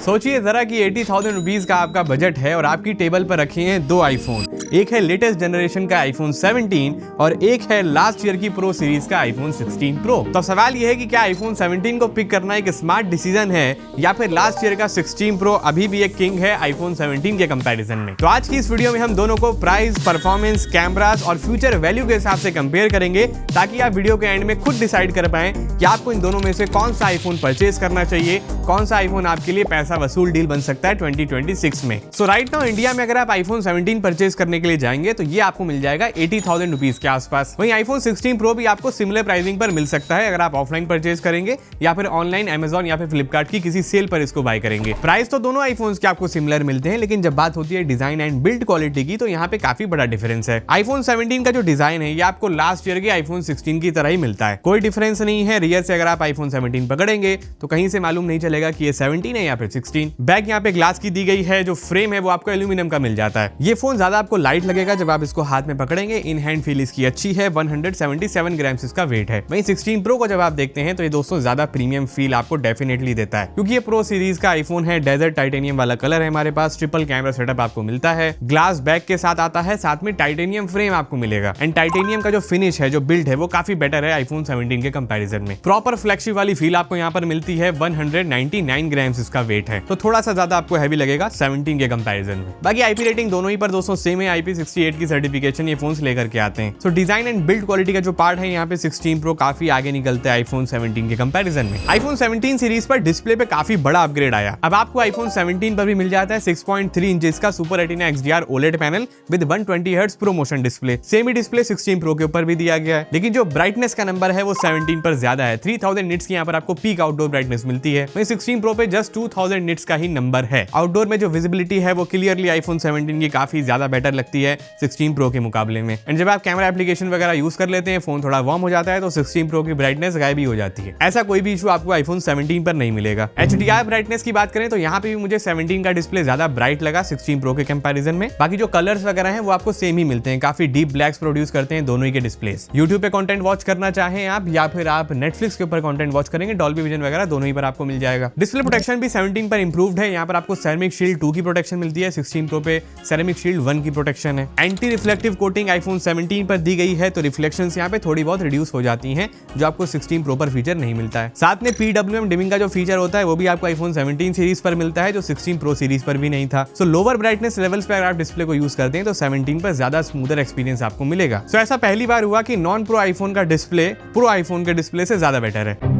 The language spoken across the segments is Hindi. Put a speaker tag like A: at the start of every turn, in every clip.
A: सोचिए जरा कि 80,000 रुपीज का आपका बजट है और आपकी टेबल पर रखे हैं दो आईफोन। एक है लेटेस्ट जनरेशन का आईफोन 17 और एक है लास्ट ईयर की प्रो सीरीज का आईफोन 16 प्रो। तो सवाल यह है कि क्या आईफोन 17 को पिक करना एक स्मार्ट डिसीजन है या फिर लास्ट ईयर का 16 प्रो अभी भी एक किंग है आईफोन 17 के कंपैरिजन में। तो आज की इस वीडियो में हम दोनों को प्राइस, परफॉर्मेंस, कैमरास और फ्यूचर वैल्यू के हिसाब से कंपेयर करेंगे ताकि आप वीडियो के एंड में खुद डिसाइड कर पाएं कि आपको इन दोनों में से कौन सा आईफोन परचेज करना चाहिए, कौन सा आईफोन आपके लिए पैसा वसूल डील बन सकता है 2026 में। सो राइट नाउ इंडिया में अगर आप आईफोन 17 परचेज करने के लिए जाएंगे तो ये आपको मिल जाएगा 80,000 रुपीज के आसपास। वहीं आईफोन 16 प्रो भी आपको सिमिलर प्राइसिंग पर मिल सकता है अगर आप ऑफलाइन परचेज करेंगे या फिर ऑनलाइन अमेजॉन या फिर फ्लिपकार्ट की किसी सेल पर इसको बाय करेंगे। प्राइस तो दोनों आईफोन्स के आपको सिमिलर मिलते हैं, लेकिन जब बात होती है डिजाइन एंड बिल्ड क्वालिटी की तो यहाँ पे काफी बड़ा डिफरेंस है। आईफोन 17 का जो डिजाइन है ये आपको लास्ट ईयर के आईफोन 16 की तरह ही मिलता है, कोई डिफरेंस नहीं है। रियर से अगर आप आईफोन 17 पकड़ेंगे तो कहीं से मालूम नहीं चलेगा कि ये 17 है या फिर 16। बैक यहाँ पे ग्लास की दी गई है, जो फ्रेम है वो आपको एल्यूमिनियम का मिल जाता है। ये फोन ज्यादा आपको लाइट लगेगा जब आप इसको हाथ में पकड़ेंगे। इन हैंड फील इसकी अच्छी है, 177 ग्राम्स इसका वेट है। वहीं 16 प्रो को जब आप देखते हैं तो ये दोस्तों ज्यादा प्रीमियम फील आपको डेफिनेटली देता है, क्योंकि ये प्रो सीरीज का आईफोन है। डेजर्ट टाइटेनियम वाला कलर है हमारे पास, ट्रिपल कैमरा सेटअप आपको मिलता है, ग्लास बैक के साथ आता है, साथ में टाइटेनियम फ्रेम आपको मिलेगा। एंड टाइटेनियम का जो फिनिश है, जो बिल्ड है वो काफी बेटर है आईफोन 17 के कंपैरिजन में। प्रॉपर फ्लैगशिप वाली फील आपको यहाँ पर मिलती है, 199 ग्राम्स इसका वेट है, तो थोड़ा सा ज्यादा आपको हैवी लगेगा 17 के कंपैरिजन में। बाकी आईपी रेटिंग दोनों ही पर दोस्तों सेम है, IP68 की सर्टिफिकेशन ये फोन्स लेकर के आते हैं। सो डिजाइन एंड बिल्ड क्वालिटी का जो पार्ट है यहाँ पे 16 प्रो काफी आगे निकलता है आईफोन 17 के कंपैरिजन में। आईफोन 17 सीरीज पर डिस्प्ले पे काफी बड़ा अपग्रेड आया। अब आपको आईफोन 17 पर भी मिल जाता है 6.3 इंचेस का super retina XDR OLED panel with 120 hertz promotion display. Same he display 16 pro के ऊपर भी दिया गया है, लेकिन जो ब्राइटनेस का नंबर है वो 17 पर ज्यादा है। 3000 निट्स की यहाँ पर आपको पीक आउटडोर ब्राइटनेस मिलती है, वहीं 16 प्रो पे जस्ट 2000 निट्स का ही नंबर है। आउटडोर में जो विजिबिलिटी है वो क्लियरली आईफोन 17 की काफी ज्यादा बेटर लगती है 16 प्रो के मुकाबले में। एंड जब आप कैमरा एप्लीकेशन वगैरह यूज कर लेते हैं, फोन थोड़ा वार्म हो जाता है तो 16 प्रो की ब्राइटनेस गायब ही हो जाती है। ऐसा कोई भी इशू आपको आईफोन 17 पर नहीं मिलेगा। HDR ब्राइटनेस की बात करें तो यहाँ पे भी मुझे 17 का डिस्प्ले ज्यादा ब्राइट लगा 16 प्रो के कंपैरिजन में। बाकी जो कलर्स वगैरह हैं वो आपको सेम ही मिलते हैं, काफी डीप ब्लैक्स प्रोड्यूस करते हैं दोनों ही के डिस्प्लेस। यूट्यूब पे कंटेंट वॉच करना चाहें आप या फिर आप नेटफ्लिक्स के ऊपर कंटेंट वॉच करेंगे, डॉल्बी विजन वगैरह दोनों ही पर आपको मिल जाएगा। डिस्प्ले प्रोटेक्शन भी 17 पर इंप्रूव्ड है। यहाँ पर आपको सेरेमिक शील्ड 2 की प्रोटेक्शन मिलती है, 16 प्रो पे सेरेमिक शील्ड 1 की प्रोटेक्शन है। एंटी रिफ्लेक्टिव कोटिंग आईफोन 17 पर दी गई है, तो रिफ्लेक्शंस यहाँ पे थोड़ी बहुत रिड्यूस हो जाती हैं, जो आपको 16 प्रो पर फीचर नहीं मिलता है। साथ में PWM डिमिंग का जो फीचर होता है वो भी आपको आईफोन 17 सीरीज पर मिलता है, जो 16 प्रो सीरीज पर भी नहीं था। सो लोअर ब्राइटनेस लेवल्स पे अगर आप डिस्प्ले को यूज करते हैं तो 17 पर ज्यादा स्मूदर एक्सपीरियंस आपको मिलेगा। सो ऐसा पहली बार हुआ कि नॉन प्रो आईफोन का डिस्प्ले प्रो आईफोन के डिस्प्ले से ज्यादा बेटर है।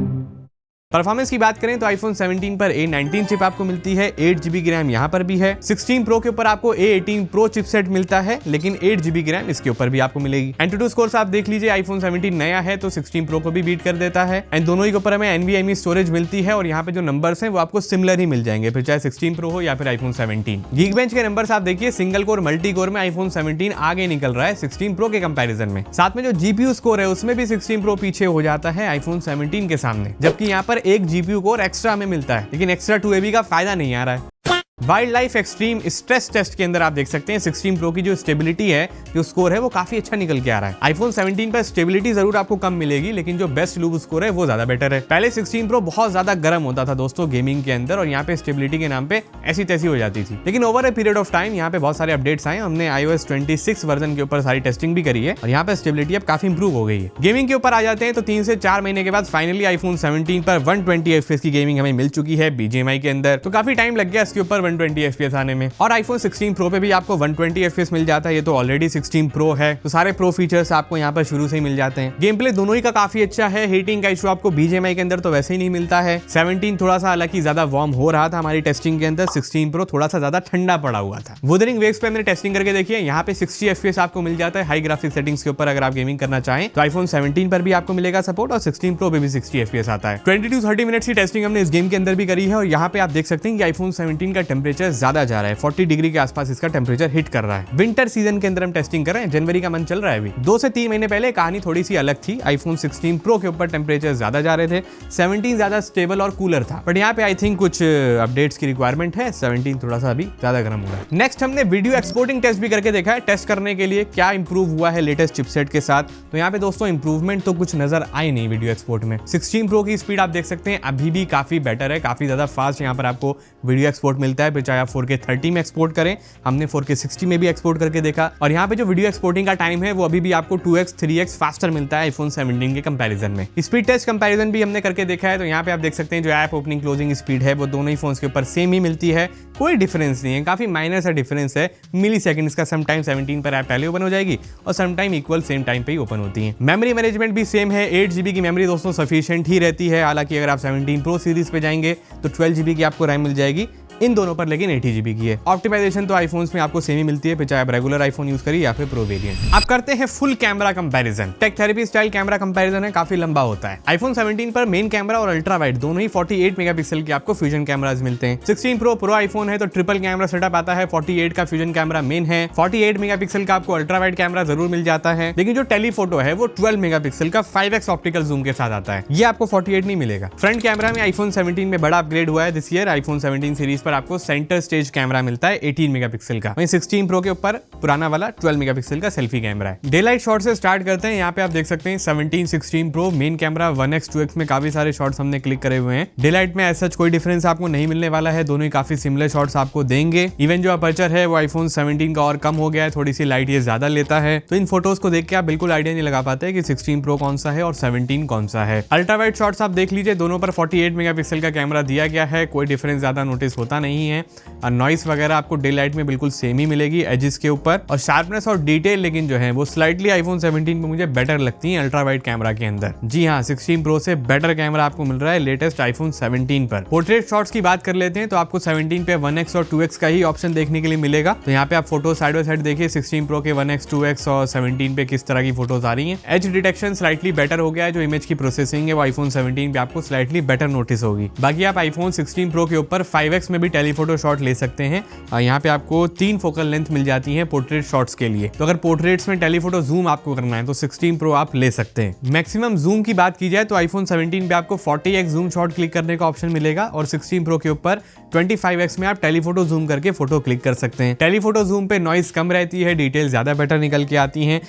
A: परफॉर्मेंस की बात करें तो आईफोन 17 पर A19 चिप आपको मिलती है, 8GB की रैम यहाँ पर भी है। 16 प्रो के ऊपर आपको A18 प्रो चिपसेट मिलता है, लेकिन 8GB की रैम इसके ऊपर भी आपको मिलेगी। एंटूटू स्कोर्स आप देख लीजिए, आईफोन 17 नया है तो 16 प्रो को भी बीट कर देता है। एंड दोनों ही के ऊपर हमें NVMe स्टोरेज मिलती है और यहाँ पे जो नंबर्स हैं वो आपको सिमिलर ही मिल जाएंगे, फिर चाहे 16 प्रो हो या फिर आईफोन 17। Geekbench के नंबर्स आप देखिए, सिंगल कोर मल्टी कोर में आईफोन 17 आगे निकल रहा है 16 प्रो के कंपैरिजन में। साथ में जो GPU स्कोर है उसमें भी 16 प्रो पीछे हो जाता है आईफोन 17 के सामने, जबकि यहाँ पर एक GPU कोर एक्स्ट्रा हमें मिलता है, लेकिन एक्स्ट्रा 2AB का फायदा नहीं आ रहा है। Wild life extreme stress test के अंदर आप देख सकते हैं 16 प्रो की जो स्टेबिलिटी है, जो स्कोर है वो काफी अच्छा निकल के आ रहा है। आईफोन 17 पर स्टेबिलिटी जरूर आपको कम मिलेगी, लेकिन जो बेस्ट लूप स्कोर है वो ज्यादा बेटर है। पहले 16 प्रो बहुत ज्यादा गर्म होता था दोस्तों गेमिंग के अंदर, और यहाँ पे स्टेबिलिटी के नाम पे ऐसी तैसी हो जाती थी, लेकिन over a period of time यहाँ पे बहुत सारे अपडेट्स आए। हमने iOS 26 वर्जन के ऊपर सारी टेस्टिंग भी करी है और यहाँ पे स्टेबिलिटी अब काफी इंप्रूव हो गई है। गेमिंग के ऊपर आ जाते हैं तो 3 से 4 महीने के बाद फाइनली आईफोन 17 पर 120 FPS की गेमिंग हमें मिल चुकी है BGMI के अंदर, तो काफी टाइम लग गया इसके ऊपर 120 FPS आने में। और आईफोन 16 प्रो पे भी आपको 120 FPS मिल जाता है, ये तो ऑलरेडी 16 प्रो है, तो सारे प्रो फीचर्स आपको यहाँ पर शुरू से ही मिल जाते हैं। गेम प्ले दोनों ही का काफी अच्छा है। हीटिंग का इशू आपको BGMI के अंदर तो वैसे ही नहीं मिलता है। 17 थोड़ा सा हालांकि ज्यादा वार्म हो रहा था हमारी टेस्टिंग के अंदर, 16 प्रो थोड़ा सा ज्यादा ठंडा पड़ा हुआ था। वुदरिंग वेव्स पे हमने टेस्टिंग करके देखिए, यहाँ पे 60 FPS आपको मिल जाता है हाई ग्राफिक सेटिंग्स के ऊपर। अगर आप गेमिंग करना चाहें तो आईफोन 17 पर भी आपको मिलेगा सपोर्ट, और 16 प्रो पे भी 60 FPS आता है। 20 to 30 मिनट्स की टेस्टिंग हमने इस गेम के अंदर भी करी है, और यहाँ पे आप देख सकते हैं कि आईफोन 17 का टेम्परेचर ज्यादा जा रहा है, 40 डिग्री के आसपास इसका टेम्परेचर हिट कर रहा है। विंटर सीजन के अंदर हम टेस्टिंग कर रहे हैं, जनवरी का मंथ चल रहा है अभी। 2 से 3 महीने पहले कहानी थोड़ी सी अलग थी। आईफोन 16 प्रो के ऊपर टेम्परेचर ज्यादा जा रहे थे, 17 ज्यादा स्टेबल और कूलर था, बट यहाँ पे आई थिंक कुछ अपडेट्स की रिक्वायरमेंट है, 17 थोड़ा सा अभी ज्यादा गर्म हो रहा है। नेक्स्ट हमने वीडियो एक्सपोर्टिंग टेस्ट भी करके देखा है, टेस्ट करने के लिए क्या इंप्रूव हुआ है लेटेस्ट चिपसेट के साथ। तो यहाँ पे दोस्तों इंप्रूवमेंट तो कुछ नजर आई नहीं वीडियो एक्सपोर्ट में। 16 प्रो की स्पीड आप देख सकते हैं अभी भी काफी बेटर है, काफी ज्यादा फास्ट यहाँ पर आपको वीडियो एक्सपोर्ट मिलता है, चाहे आप 4K 30 में एक्सपोर्ट करें, हमने 4K 60 में भी एक्सपोर्ट करके देखा। और यहाँ पे जो वीडियो एक्सपोर्टिंग का टाइम है वो अभी भी आपको 2x 3x फास्टर मिलता है आईफोन 17 के कंपैरिजन में। स्पीड टेस्ट कंपैरिजन भी हमने करके देखा है, तो यहाँ पे आप देख सकते हैं जो ऐप ओपनिंग क्लोजिंग स्पीड है वो दोनों ही फोन्स के ऊपर सेम ही मिलती है, कोई डिफरेंस नहीं है, काफी माइनर सा डिफरेंस है मिली सेकंड्स का। सम टाइम 17 पर ऐप पहले ओपन हो जाएगी और some time equal same time पे ही ओपन होती है। मेमोरी मैनेजमेंट भी सेम है, 8 GB की मेमोरी दोस्तों सफिशिएंट ही रहती है। हालांकि अगर आप 17 प्रो सीरीज पे जाएंगे तो 12 GB की आपको रैम मिल जाएगी इन दोनों पर, लेकिन 80 GB की है। ऑप्टिमाइजेशन तो आईफोन्स में आपको सेम ही मिलती है, चाहे आप रेगुलर आईफोन यूज करिए या फिर प्रो वेरिएंट। आप करते हैं full camera comparison, tech therapy style camera comparison है, काफी लंबा होता है। आईफोन 17 पर मेन कैमरा और अल्ट्रा वाइड दोनों ही 48 मेगापिक्सल के आपको फ्यूजन कैमराज मिलते हैं। 16 प्रो आईफोन है तो ट्रिपल कैमरा सेटअप आता है, 48 का फ्यूजन कैमरा मेन है, 48 मेगापिक्सल का आपको अल्ट्रा वाइड कैमरा जरूर मिल जाता है, लेकिन जो टेलीफोटो है वो 12 मेगापिक्सल का 5x ऑप्टिकल जूम के साथ आता है, ये आपको 48 नहीं मिलेगा। फ्रंट कैमरा में आईफोन 17 में बड़ा अपग्रेड हुआ है दिस ईयर, आईफोन 17 सीरीज पर आपको सेंटर स्टेज कैमरा मिलता है 18 मेगापिक्सल का, वहीं 16 प्रो के ऊपर पुराना वाला 12 मेगापिक्सल का सेल्फी कैमरा है। डे लाइट शॉट से स्टार्ट करते हैं, यहाँ पे आप देख सकते हैं 17 16 pro main camera 1x 2x में काफी सारे शॉट्स हमने क्लिक करे हुए हैं। डे लाइट में ऐसा कोई डिफरेंस आपको नहीं मिलने वाला है, दोनों ही काफी सिमिलर शॉट्स आपको देंगे। इवन जो अपर्चर है वो आईफोन 17 का और कम हो गया है, थोड़ी सी लाइट ये ज्यादा लेता है, तो इन फोटोज को देख के आप बिल्कुल आइडिया नहीं लगा पाते कि 16 प्रो कौन सा है और 17 कौन सा है। अल्ट्रा वाइड शॉट्स आप देख लीजिए, दोनों पर 48 मेगापिक्सल का कैमरा दिया गया है, कोई डिफरेंस ज्यादा नोटिस होता नहीं है। और नॉइस वगैरह आपको डे लाइट में बिल्कुल सेम ही मिलेगी एजेस के ऊपर, और शार्पनेस और डिटेल लेकिन जो है वो स्लाइटली आईफोन 17 पे मुझे बेटर लगती है अल्ट्रा वाइड कैमरा के अंदर। जी हाँ, 16 प्रो से बेटर कैमरा आपको मिल रहा है लेटेस्ट आईफोन 17 पर। पोर्ट्रेट शॉट्स की बात कर लेते हैं तो आपको 17 पे 1x और 2x का ही ऑप्शन देखने के लिए मिलेगा, तो यहाँ पे आप फोटो साइड बाय साइड देखिए 16 प्रो के 1x 2x और 17 पे किस तरह की फोटोज आ रही हैं। एज डिटेक्शन स्लाइटली बेटर हो गया है, जो इमेज की प्रोसेसिंग है वो आईफोन 17 पे आपको स्लाइटली बेटर नोटिस होगी। बाकी आप आईफोन 16 प्रो के ऊपर 5x में भी टेलीफोटो शॉट ले सकते हैं, यहाँ पे आपको 3 फोकल लेंथ मिल जाती है पोर्ट्रेट शॉट्स के लिए, तो अगर पोर्ट्रेट्स में टेलीफोटो जूम आपको करना है तो 16 प्रो आप ले सकते हैं। मैक्सिमम जूम की बात की जाए तो आईफोन 17 पे आपको 40x जूम शॉट क्लिक करने का ऑप्शन मिलेगा, और 16 प्रो के ऊपर 25x में आप टेलीफोटो जूम करके फोटो क्लिक कर सकते हैं। टेलीफोटो जूम पे नॉइस कम रहती है, डिटेल ज्यादा बेटर निकल के आती हैं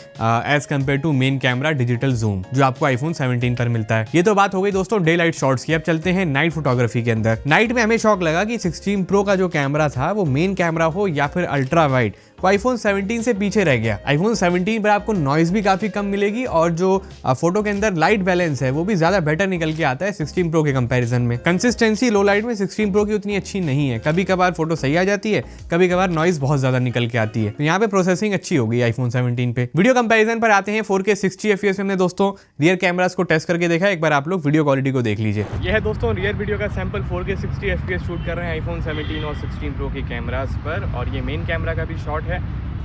A: as compare to main camera digital zoom जो आपको आईफोन 17 पर मिलता है। ये तो बात हो गई दोस्तों डे लाइट शॉट्स की, अब चलते हैं नाइट फोटोग्राफी के अंदर। नाइट में हमें शौक लगा कि 16 प्रो का जो कैमरा था वो मेन कैमरा हो या फिर अल्ट्रा वाइड, वो आईफोन 17 से पीछे रह गया। आईफोन 17 पर आपको नॉइज भी काफी कम मिलेगी, और जो फोटो के अंदर लाइट बैलेंस है वो भी ज्यादा बेटर निकल के आता है 16 प्रो के कंपैरिजन में। कंसिस्टेंसी लो लाइट में 16 प्रो की उतनी अच्छी नहीं है, कभी कभार फोटो सही आ जाती है, कभी कभार नॉइज बहुत ज्यादा निकल के आती है, तो यहाँ पे प्रोसेसिंग अच्छी होगी आईफोन 17 पे। वीडियो कंपैरिजन पर आते हैं, 4K 60 FPS हमने दोस्तों रियर कैमरास को टेस्ट करके देखा, एक बार आप लोग वीडियो क्वालिटी को देख लीजिए। यह है दोस्तों रियर वीडियो का सैंपल, 4K 60 FPS शूट कर रहे हैं आईफोन 17 और 16 प्रो के कैमरास पर, और ये मेन कैमरा का भी शॉट है।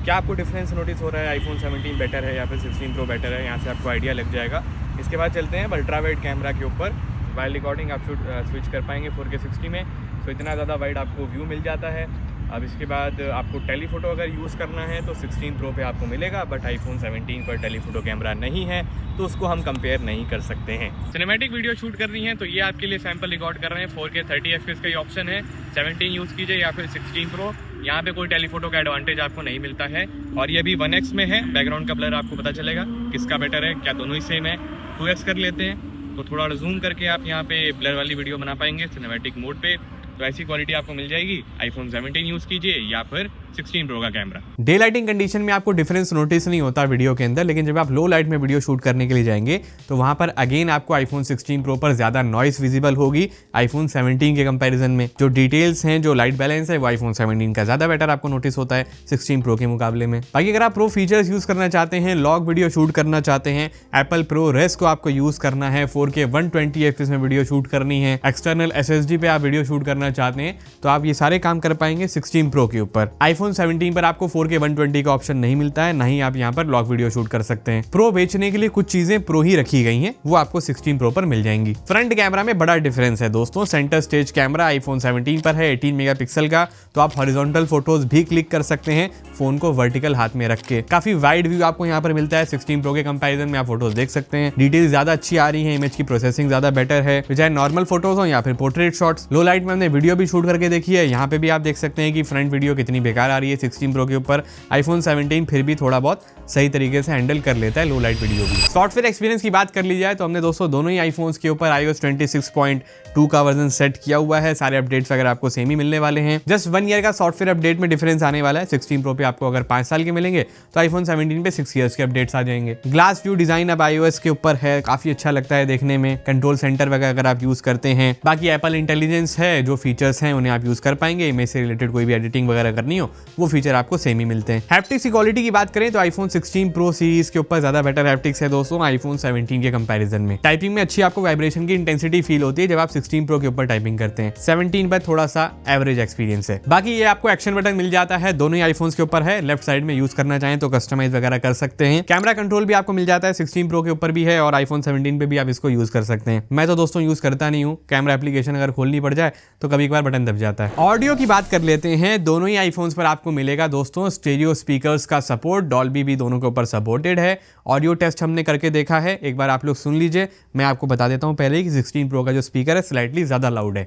A: क्या आपको डिफरेंस नोटिस हो रहा है, आईफोन 17 बेटर है या फिर 16 प्रो बेटर है, यहाँ से आपको आइडिया लग जाएगा। इसके बाद चलते हैं अल्ट्रा वाइड कैमरा के ऊपर। वाइल रिकॉर्डिंग आप स्विच कर पाएंगे 4K 60 में, तो इतना ज़्यादा वाइड आपको व्यू मिल जाता है। अब इसके बाद आपको टेलीफोटो अगर यूज़ करना है तो 16 प्रो पे आपको मिलेगा, बट आईफोन 17 पर टेलीफोटो कैमरा नहीं है, तो उसको हम कंपेयर नहीं कर सकते हैं। सिनेमैटिक वीडियो शूट करनी है तो ये आपके लिए सैंपल रिकॉर्ड कर रहे हैं, 4K 30 FPS का ही ऑप्शन है। 17 यूज़ कीजिए या फिर 16 प्रो, यहाँ पे कोई टेलीफोटो का एडवांटेज आपको नहीं मिलता है। और ये भी 1x में है, बैकग्राउंड का ब्लर आपको पता चलेगा किसका बेटर है, क्या दोनों ही सेम है। 2x कर लेते हैं तो थोड़ा जूम करके आप यहाँ पे ब्लर वाली वीडियो बना पाएंगे सिनेमैटिक मोड पे, तो ऐसी क्वालिटी आपको मिल जाएगी। आईफोन 17 यूज कीजिए या फिर 16 प्रो का कैमरा। डे लाइटिंग कंडीशन में आपको डिफरेंस नोटिस नहीं होता वीडियो के अंदर, लेकिन जब आप लो लाइट में वीडियो शूट करने के लिए जाएंगे तो वहां पर अगेन आपको आईफोन 16 प्रो पर ज्यादा नॉइस विजिबल होगी आईफोन 17 के कंपैरिजन में। जो डिटेल्स हैं, जो लाइट बैलेंस है, वो आईफोन 17 का ज्यादा बेटर आपको नोटिस होता है 16 प्रो के मुकाबले में। बाकी अगर आप प्रो फीचर्स यूज करना चाहते हैं, लॉग वीडियो शूट करना चाहते हैं, एप्पल प्रो रेस को आपको यूज करना है, 4K 120 FPS में वीडियो शूट करनी है, एक्सटर्नल SSD पे आप वीडियो शूट करना चाहते हैं, तो आप ये सारे काम कर पाएंगे 16 प्रो के ऊपर। आईफोन आईफोन 17 पर आपको 4K 120 का ऑप्शन नहीं मिलता है, ना ही आप यहाँ पर ब्लॉग वीडियो शूट कर सकते हैं। प्रो बेचने के लिए कुछ चीजें प्रो ही रखी गई हैं, वो आपको 16 प्रो पर मिल जाएंगी। फ्रंट कैमरा में बड़ा डिफरेंस है दोस्तों। सेंटर स्टेज कैमरा आईफोन 17 पर है 18 मेगापिक्सल का, तो आप हॉरिजॉन्टल फोटोज भी क्लिक कर सकते हैं फोन को वर्टिकल हाथ में रख के। काफी वाइड व्यू आपको यहाँ पर मिलता है। 16 प्रो के कंपैरिजन में आप फोटोज देख सकते हैं, डिटेल ज्यादा अच्छी आ रही है, इमेज की प्रोसेसिंग ज्यादा बेटर है, चाहे नॉर्मल फोटोज हो या फिर पोर्ट्रेट शॉट्स। लो लाइट में हमने वीडियो भी शूट करके देखी है, यहाँ पे भी आप देख सकते हैं कि फ्रंट वीडियो कितनी बेकार आ रही है 16 प्रो के ऊपर। आईफोन 17 फिर भी थोड़ा बहुत सही तरीके से हैंडल कर लेता है लो लाइट वीडियो भी। सॉफ्टवेयर एक्सपीरियंस की बात कर ली जाए तो हमने दोस्तों दोनों ही आईफोन्स के ऊपर iOS 26.2 का वर्जन सेट किया हुआ है। सारे अपडेट्स वगैरह आपको सेम ही मिलने वाले हैं। जस्ट 1 ईयर का सॉफ्टवेयर अपडेट में डिफरेंस आने वाला है। 16 प्रो पे आपको अगर 5 साल के मिलेंगे तो आईफोन 17 पे 6 ईयर्स के अपडेट्स आ जाएंगे। ग्लास व्यू डिजाइन अब iOS के ऊपर है, काफी अच्छा लगता है देखने में। कंट्रोल सेंटर वगैरह अगर आप यूज करते हैं, बाकी एप्पल इंटेलिजेंस है, जो फीचर्स हैं उन्हें आप यूज कर पाएंगे। इमेज से रिलेटेड कोई भी एडिटिंग वगैरह करनी हो वो फीचर आपको सेम ही मिलते हैं। हैप्टिक्स की क्वालिटी की बात करें तो आईफोन 16 प्रो सीरीज के ऊपर ज्यादा बेटर हैप्टिक्स है दोस्तों आईफोन 17 के कंपैरिजन में। टाइपिंग में अच्छी आपको वाइब्रेशन की इंटेंसिटी फील होती है जब आप 16 प्रो के ऊपर टाइपिंग करते हैं। 17 पर थोड़ा सा एवरेज एक्सपीरियंस है। बाकी ये आपको एक्शन बटन मिल जाता है, दोनों ही आईफोन्स के ऊपर है। लेफ्ट साइड में यूज करना चाहें तो कस्टमाइज वगैरह कर सकते हैं। कैमरा कंट्रोल भी आपको मिल जाता है, 16 प्रो के ऊपर भी है और आईफोन 17 पे भी आप इसको यूज कर सकते हैं। मैं तो दोस्तों यूज करता नहीं हूँ, कैमरा एप्लीकेशन अगर खोलनी पड़ जाए तो कभी कभार बटन दब जाता है। ऑडियो की बात कर लेते हैं, दोनों ही आईफोन्स पर आपको मिलेगा दोस्तों स्टेरियो स्पीकर्स का सपोर्ट। डॉल्बी भी दोनों के ऊपर सपोर्टेड है। ऑडियो टेस्ट हमने करके देखा है, एक बार आप लोग सुन लीजिए। मैं आपको बता देता हूँ पहले ही कि 16 प्रो का जो स्पीकर है स्लाइटली ज्यादा लाउड है।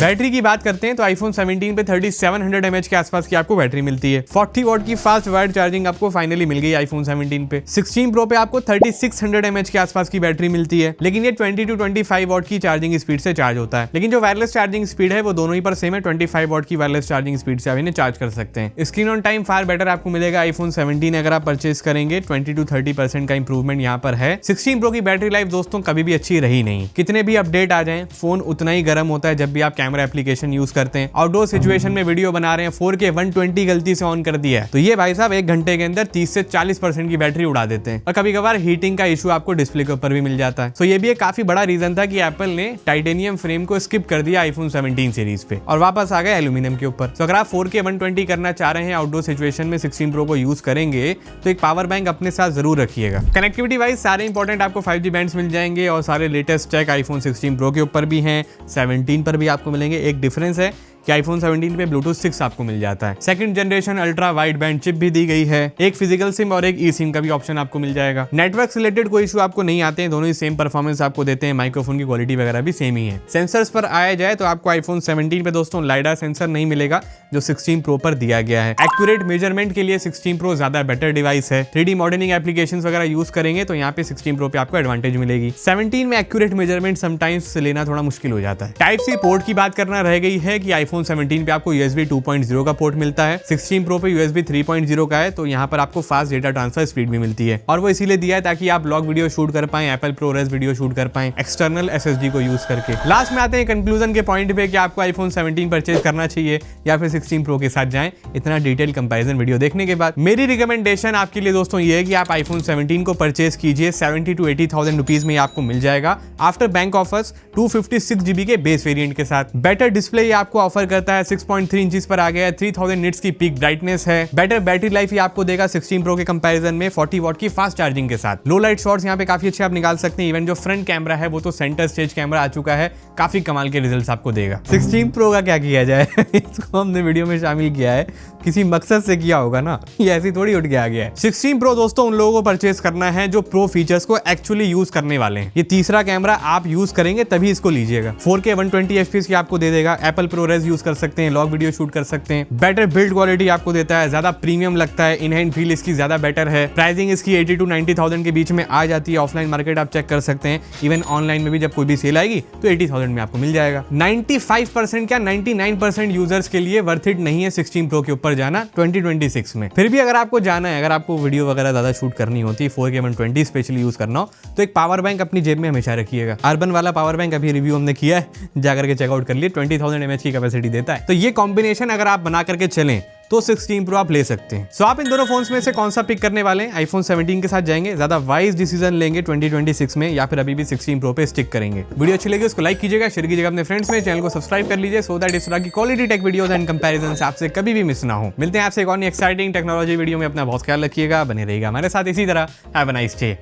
A: बैटरी की बात करते हैं तो आईफोन 17 पे 3700 mAh के आसपास की आपको बैटरी मिलती है। 40 वॉट की फास्ट वायर्ड चार्जिंग आपको फाइनली मिल गई आईफोन 17 पे। 16 प्रो पे आपको 3600 mAh के आसपास की बैटरी मिलती है, लेकिन ये 20 to 25 वॉट की चार्जिंग स्पीड से चार्ज होता है। लेकिन जो वायरलेस चार्जिंग स्पीड है वो दोनों ही पर सेम है, 25 वॉट की वायरलेस चार्जिंग स्पीड से आप इन्हें चार्ज कर सकते हैं। Screen on time far better आपको मिलेगा आईफोन 17 अगर आप परचेज करेंगे, 20 to 30% का इंप्रूवमेंट यहाँ पर है। 16 प्रो की बैटरी लाइफ दोस्तों कभी भी अच्छी रही नहीं, कितने भी अपडेट आ जाए फोन उतना ही गर्म होता है जब भी आप कैमरा एप्लीकेशन यूज करते हैं। आउटडोर सिचुएशन में वीडियो बना रहे हैं, 4K 120 गलती से ऑन कर दिया है तो ये भाई साहब 1 घंटे के अंदर 30 से 40% की बैटरी उड़ा देते हैं। और कभी कभार हीटिंग का इशू आपको डिस्प्ले के ऊपर भी मिल जाता है। तो ये भी एक काफी बड़ा रीजन था कि एप्पल ने टाइटेनियम फ्रेम को स्किप कर दिया आईफोन 17 सीरीज पे और वापस आ गए एल्यूमिनियम के ऊपर। तो अगर आप 4K 120 करना चाह रहे हैं आउटडोर सिचुएशन में 16 प्रो को यूज करेंगे तो एक पावर बैंक अपने साथ जरूर रखिएगा। कनेक्टिविटी वाइज सारे इंपॉर्टेंट आपको 5G बैंड्स मिल जाएंगे और सारे लेटेस्ट चेक आईफोन 16 प्रो के ऊपर भी हैं, 17 पर भी आपको मिलेंगे। एक डिफरेंस है कि आईफोन 17 पे ब्लूटूथ 6 आपको मिल जाता है। Second generation ultra wide band chip भी दी गई है। एक फिजिकल सिम और एक ई सिम का भी ऑप्शन आपको मिल जाएगा। नेटवर्क से रिलेटेड कोई इशू आपको नहीं आते हैं, दोनों ही सेम परफॉर्मेंस आपको देते हैं। माइक्रोफोन की क्वालिटी वगैरह भी सेम ही है। सेंसर्स पर आया जाए तो आपको आईफोन 17 पे दोस्तों लाइडा सेंसर नहीं मिलेगा जो 16 प्रो पर दिया गया है। एक्यूरेट मेजरमेंट के लिए 16 प्रो ज्यादा बेटर डिवाइस है। 3D मॉडलिंग एप्लीकेशंस वगैरह यूज करेंगे तो यहाँ पे 16 प्रो पे आपको एडवांटेज मिलेगी। 17 में एक्यूरेट मेजरमेंट समटाइम्स लेना थोड़ा मुश्किल हो जाता है। टाइप सी पोर्ट की बात करना रह गई है कि आईफोन 17 पे आपको USB 2.0 का पोर्ट मिलता है। 16 प्रो पे USB 3.0 का है, तो यहाँ पर आपको फास्ट डेटा ट्रांसफर स्पीड भी मिलती है और वो इसीलिए दिया है ताकि आप ब्लॉग वीडियो शूट कर पाएं, एप्पल प्रोरेस वीडियो शूट कर पाएं एक्सटर्नल SSD को यूज करके। लास्ट में आते हैं कंक्लूजन के पॉइंट पे कि आपको आईफोन 17 परचेज करना चाहिए या फिर 16 प्रो के साथ जाएं। इतना डिटेल कंपैरिजन वीडियो देखने के बाद मेरी रिकमेंडेशन आपके लिए दोस्तों ये है कि आप आईफोन 17 को परचेज कीजिए। 70 to 80,000 रुपीज में आपको मिल जाएगा आफ्टर बैंक ऑफर्स 256 GB के बेस वेरिएंट के साथ। बेटर डिस्प्ले ये आपको ऑफर ऑफर करता है, 6.3 इंचेस पर आ गया है, 3000 निट्स की पीक ब्राइटनेस है, बेटर बैटरी लाइफ ये आपको देगा 16 प्रो के कंपैरिजन में 40 वॉट की फास्ट चार्जिंग के साथ। लो लाइट शॉट्स यहाँ पे काफी अच्छे आप निकाल सकते हैं। इवन जो फ्रंट कैमरा है वो तो सेंटर स्टेज कैमरा आ चुका है, काफी कमाल के रिजल्ट्स आपको देगा। 16 प्रो का क्या किया जाए इसको हमने वीडियो में शामिल किया है, किसी मकसद से किया होगा ना, ये ऐसी थोड़ी उठ के आ गया है। 16 प्रो दोस्तों उन लोगों को परचेस करना है जो प्रो फीचर्स को एक्चुअली यूज करने वाले हैं। ये तीसरा कैमरा आप यूज करेंगे तभी इसको लीजिएगा। 4K 120 FPS की आपको दे देगा, एप्पल ProRes यूज कर सकते हैं, लॉग वीडियो शूट कर सकते हैं, बेटर बिल्ड क्वालिटी आपको देता है, ज्यादा प्रीमियम लगता है, इन हैंड फील इसकी ज्यादा बेटर है। प्राइसिंग इसकी 80 to 90,000 के बीच में आ जाती है। ऑफलाइन मार्केट आप चेक कर सकते हैं, इवन ऑनलाइन में भी जब कोई भी सेल आएगी तो 80,000 में आपको मिल जाएगा। 95% क्या 99% यूजर्स के लिए वर्थ इट नहीं है 16 प्रो के ऊपर जाना 2026 में। फिर भी अगर आपको जाना है, अगर आपको वीडियो वगैरह ज्यादा शूट करनी होती है, 4K 120 स्पेशली यूज करना हो, तो एक पावर बैंक अपनी जेब में हमेशा रखिएगा। अर्बन वाला पावर बैंक अभी रिव्यू हमने किया है, जाकर के चेकआउट कर लिए, 20,000 mAh की कैपेसिटी देता है। तो ये कॉम्बिनेशन अगर आप बना करके चलें तो 16 प्रो आप ले सकते हैं। सो आप इन दोनों फोन्स में से कौन सा पिक करने वाले हैं? आईफोन 17 के साथ जाएंगे, ज्यादा वाइज डिसीजन लेंगे 2026 में, या फिर अभी भी 16 प्रो पे स्टिक करेंगे? वीडियो अच्छी लगी उसको लाइक कीजिएगा, शेयर कीजिएगा अपने फ्रेंड्स में, चैनल को सब्सक्राइब कर लीजिए सो दैट इस तरह की quality take videos and comparison से आपसे कभी भी मिस ना हो। मिलते हैं आपसे एक और एक्साइटिंग टेक्नोलॉजी वीडियो में, अपना बहुत ख्याल रखिएगा, बने रहिएगा हमारे साथ इसी तरह। Have a nice day.